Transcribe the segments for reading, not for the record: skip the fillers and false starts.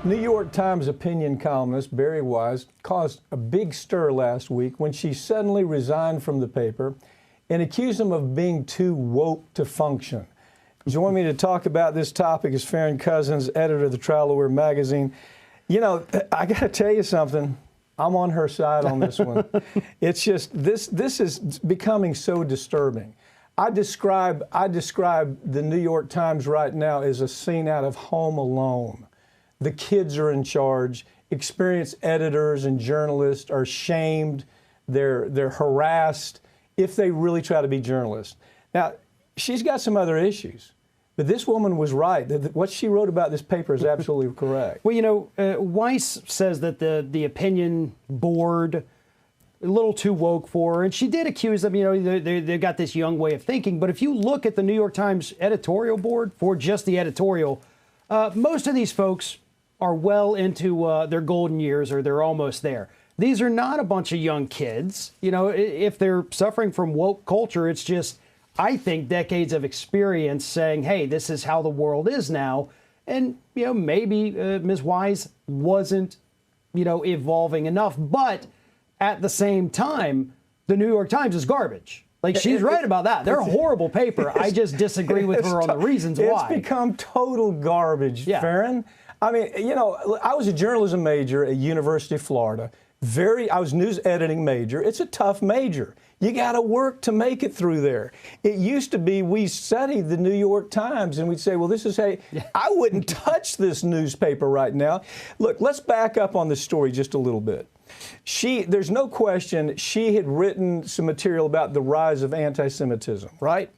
New York Times opinion columnist Bari Weiss caused a big stir last week when she suddenly resigned from the paper and accused them of being too woke to function. Joining me to talk about this topic is Farron Cousins, editor of the Trial Lawyer magazine. You know, I got to tell you something. I'm on her side on this one. It's just this is becoming so disturbing. I describe the New York Times right now as a scene out of Home Alone. The kids are in charge. Experienced editors and journalists are shamed. They're harassed if they really try to be journalists. Now, she's got some other issues, but this woman was right. What she wrote about this paper is absolutely correct. Well, you know, Weiss says that the opinion board a little too woke for her, and she did accuse them. You know, they've got this young way of thinking. But if you look at the New York Times editorial board for just the editorial, most of these folks are well into their golden years, or they're almost there. These are not a bunch of young kids. You know, if they're suffering from woke culture, it's just, I think, decades of experience saying, hey, this is how the world is now. And, you know, maybe Ms. Weiss wasn't, you know, evolving enough. But at the same time, the New York Times is garbage. Like, she's right about that. They're a horrible paper. I just disagree with her on the reasons why. It's become total garbage, Farron. I mean, you know, I was a journalism major at University of Florida. I was news editing major. It's a tough major. You got to work to make it through there. It used to be we studied the New York Times and we'd say, well, this is how I wouldn't touch this newspaper right now. Look, let's back up on this story just a little bit. There's no question she had written some material about the rise of anti-Semitism, right?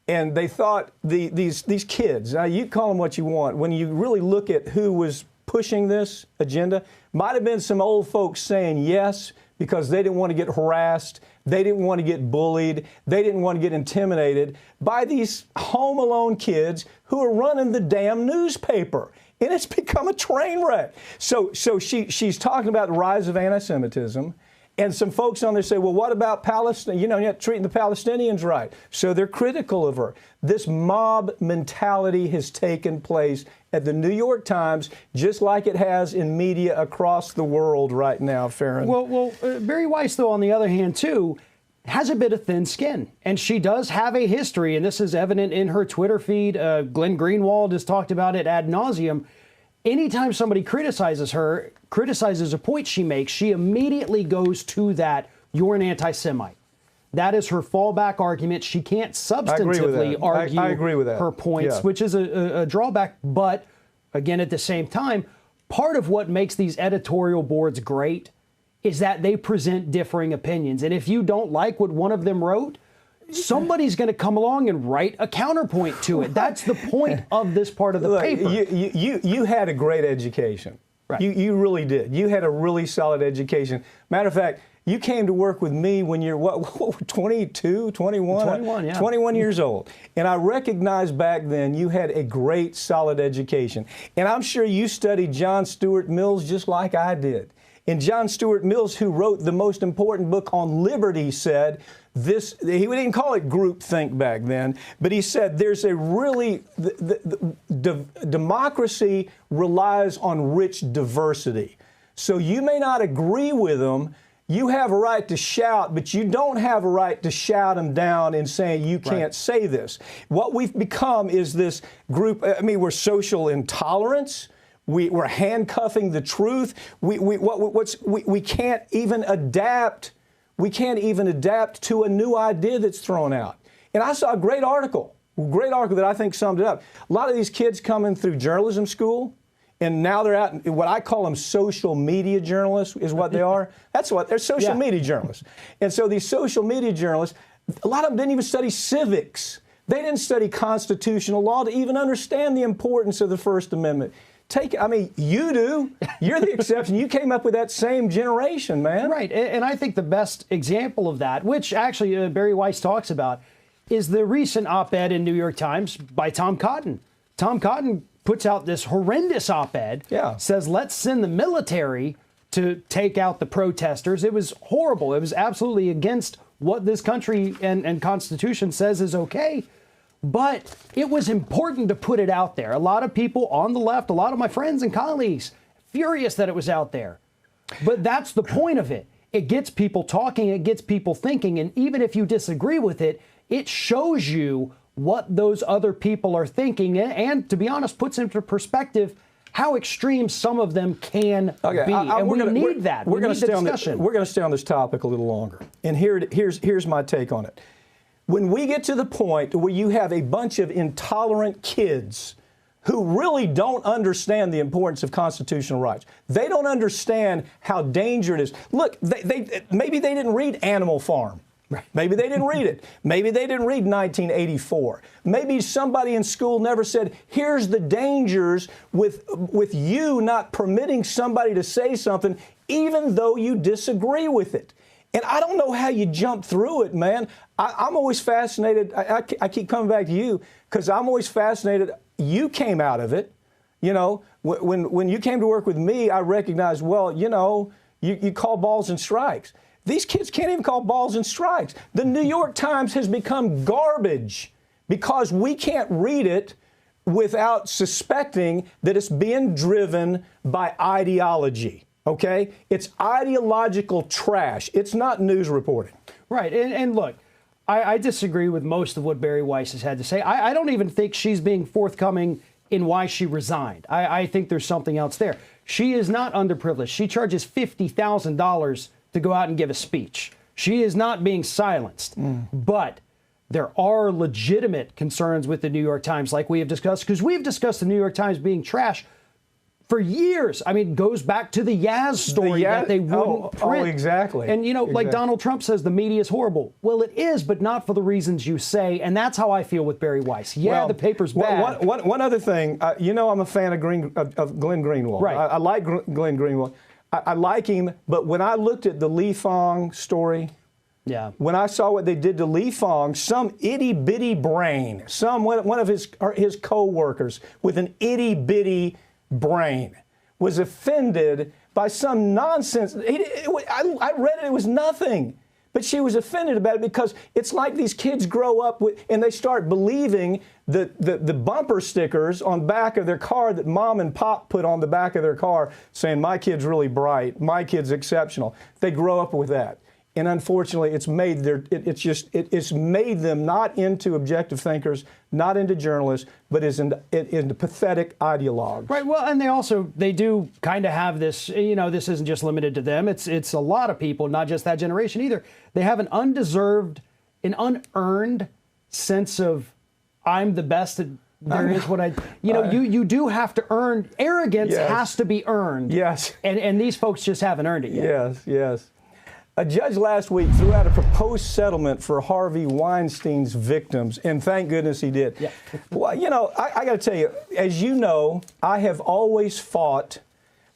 And they thought these kids, now you call them what you want, when you really look at who was pushing this agenda, might have been some old folks saying yes because they didn't want to get harassed, they didn't want to get bullied, they didn't want to get intimidated by these Home Alone kids who are running the damn newspaper. And it's become a train wreck. So she's talking about the rise of anti-Semitism. And some folks on there say, well, what about Palestine? You know, you're not treating the Palestinians right. So they're critical of her. This mob mentality has taken place at the New York Times, just like it has in media across the world right now, Farron. Well, Bari Weiss, though, on the other hand, too, has a bit of thin skin. And she does have a history, and this is evident in her Twitter feed. Glenn Greenwald has talked about it ad nauseum. Anytime somebody criticizes her, criticizes a point she makes, she immediately goes to that, you're an anti-Semite. That is her fallback argument. She can't substantively argue I agree with that. Her points, which is a drawback. But again, at the same time, part of what makes these editorial boards great is that they present differing opinions. And if you don't like what one of them wrote, somebody's going to come along and write a counterpoint to it. That's the point of this part of the paper. You had a great education. Right. You really did. You had a really solid education. Matter of fact, you came to work with me when you're, 22, 21? 21, yeah. 21 years old. And I recognized back then you had a great, solid education. And I'm sure you studied John Stuart Mills just like I did. And John Stuart Mills, who wrote the most important book on liberty, said this, he didn't call it groupthink back then, but he said there's a really, democracy relies on rich diversity. So you may not agree with them. You have a right to shout, but you don't have a right to shout them down and saying you can't say this. What we've become is this group, I mean, we're social intolerance. We're handcuffing the truth. We can't even adapt. We can't even adapt to a new idea that's thrown out. And I saw a great article that I think summed it up. A lot of these kids coming through journalism school, and now they're out, what I call them social media journalists is what they are. That's what, they're social media journalists. And so these social media journalists, a lot of them didn't even study civics. They didn't study constitutional law to even understand the importance of the First Amendment. I mean, you do. You're the exception. You came up with that same generation, man. Right. And I think the best example of that, which actually Bari Weiss talks about, is the recent op-ed in New York Times by Tom Cotton. Tom Cotton puts out this horrendous op-ed, says, let's send the military to take out the protesters. It was horrible. It was absolutely against what this country and Constitution says is okay. But it was important to put it out there. A lot of people on the left, a lot of my friends and colleagues, furious that it was out there. But that's the point of it. It gets people talking, it gets people thinking, and even if you disagree with it, it shows you what those other people are thinking, and to be honest, puts into perspective how extreme some of them can be. And we need that. We're going to stay on this topic a little longer. And here's my take on it. When we get to the point where you have a bunch of intolerant kids who really don't understand the importance of constitutional rights, they don't understand how dangerous it is. Look, maybe they didn't read Animal Farm. Right. Maybe they didn't read it. Maybe they didn't read 1984. Maybe somebody in school never said, here's the dangers with you not permitting somebody to say something even though you disagree with it. And I don't know how you jump through it, man. I'm always fascinated. I keep coming back to you because I'm always fascinated. You came out of it. You know, when you came to work with me, I recognized, well, you know, you call balls and strikes. These kids can't even call balls and strikes. The New York Times has become garbage because we can't read it without suspecting that it's being driven by ideology. Okay? It's ideological trash. It's not news reporting. Right. And look, I disagree with most of what Bari Weiss has had to say. I don't even think she's being forthcoming in why she resigned. I think there's something else there. She is not underprivileged. She charges $50,000 to go out and give a speech. She is not being silenced. But there are legitimate concerns with the New York Times, like we have discussed, because we've discussed the New York Times being trash for years. I mean, it goes back to the Yaz story that they wouldn't print. Oh, exactly. And, you know, like Donald Trump says, the media is horrible. Well, it is, but not for the reasons you say. And that's how I feel with Bari Weiss. Yeah, well, the paper's bad. One other thing, you know, I'm a fan of Glenn Greenwald. Right. I like Glenn Greenwald. I like him, but when I looked at the Lee Fong story, when I saw what they did to Lee Fong, some itty-bitty brain, one of his co-workers with an itty-bitty brain was offended by some nonsense. I read it was nothing. But she was offended about it because it's like these kids grow up with, and they start believing the bumper stickers on back of their car that mom and pop put on the back of their car saying, my kid's really bright, my kid's exceptional. They grow up with that. And unfortunately, it's made it's made them not into objective thinkers, not into journalists, but into pathetic ideologues. Right. Well, and they do kind of have this. You know, this isn't just limited to them. It's a lot of people, not just that generation either. They have an undeserved, an unearned sense of I'm the best at. There is what you do have to earn. Arrogance has to be earned. Yes. And these folks just haven't earned it yet. Yes. A judge last week threw out a proposed settlement for Harvey Weinstein's victims, and thank goodness he did. Yeah. Well, you know, I got to tell you, as you know, I have always fought.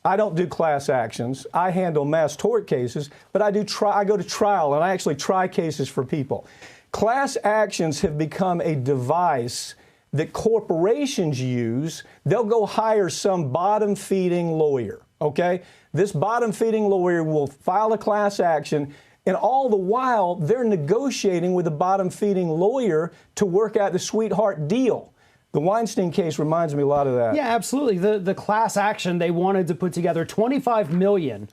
I don't do class actions. I handle mass tort cases, but I go to trial, and I actually try cases for people. Class actions have become a device that corporations use. They'll go hire some bottom-feeding lawyer, okay? This bottom-feeding lawyer will file a class action, and all the while, they're negotiating with the bottom-feeding lawyer to work out the sweetheart deal. The Weinstein case reminds me a lot of that. Yeah, absolutely. The class action, they wanted to put together $25 million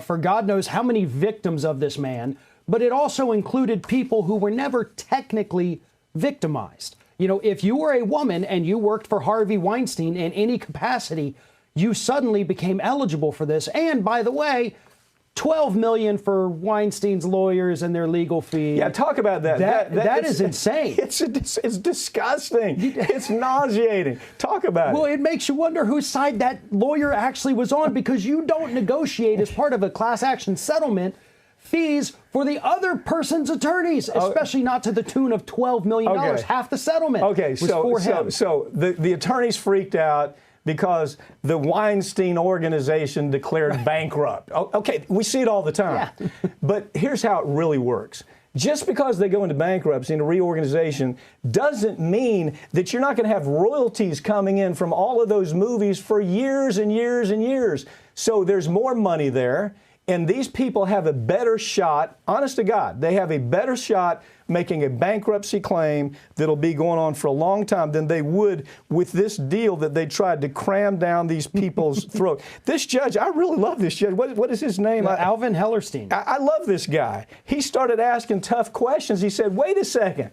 for God knows how many victims of this man, but it also included people who were never technically victimized. You know, if you were a woman and you worked for Harvey Weinstein in any capacity, you suddenly became eligible for this. And by the way, $12 million for Weinstein's lawyers and their legal fee. Yeah, talk about that. That is insane. It's disgusting. It's nauseating. Talk about it. Well, it makes you wonder whose side that lawyer actually was on, because you don't negotiate as part of a class action settlement fees for the other person's attorneys, especially not to the tune of $12 million. Okay. Half the settlement was for him. So the attorneys freaked out because the Weinstein organization declared bankrupt. Okay, we see it all the time. Yeah. But here's how it really works. Just because they go into bankruptcy, into reorganization, doesn't mean that you're not going to have royalties coming in from all of those movies for years and years and years. So there's more money there. And these people have a better shot, honest to God, they have a better shot making a bankruptcy claim that'll be going on for a long time than they would with this deal that they tried to cram down these people's throat. This judge, I really love this judge. What is his name? Alvin Hellerstein. I love this guy. He started asking tough questions. He said, wait a second.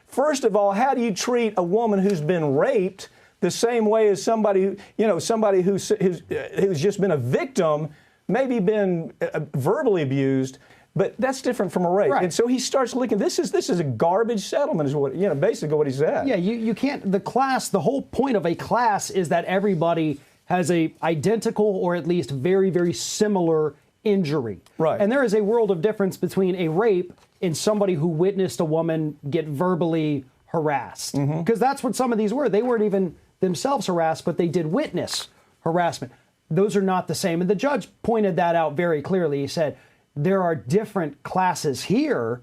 First of all, how do you treat a woman who's been raped the same way as somebody who's just been a victim, maybe been verbally abused, but that's different from a rape. Right. And so he starts looking, this is a garbage settlement is what, basically what he said. Yeah, you can't, the whole point of a class is that everybody has a identical or at least very, very similar injury. Right. And there is a world of difference between a rape and somebody who witnessed a woman get verbally harassed. Because that's what some of these were. They weren't even themselves harassed, but they did witness harassment. Those are not the same. And the judge pointed that out very clearly. He said, there are different classes here,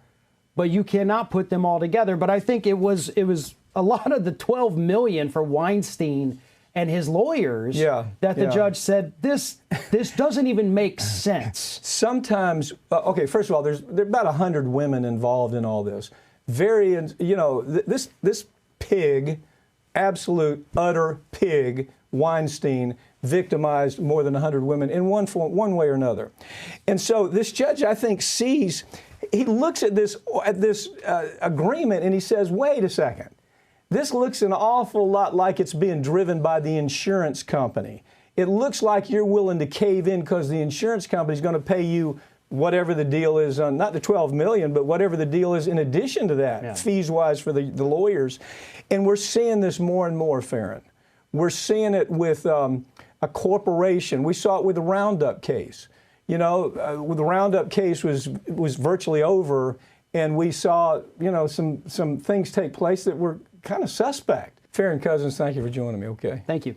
but you cannot put them all together. But I think it was a lot of the $12 million for Weinstein and his lawyers that the judge said, this doesn't even make sense. Sometimes, okay, first of all, there are about 100 women involved in all this. This pig, absolute, utter pig, Weinstein, victimized more than 100 women in one way or another. And so this judge, I think, he looks at this agreement and he says, wait a second. This looks an awful lot like it's being driven by the insurance company. It looks like you're willing to cave in because the insurance company is going to pay you whatever the deal is, not the $12 million, but whatever the deal is in addition to that, fees-wise for the lawyers. And we're seeing this more and more, Farron. We're seeing it with a corporation. We saw it with the Roundup case. With the Roundup case was virtually over, and we saw, some things take place that were kind of suspect. Farron Cousins, thank you for joining me, okay? Thank you.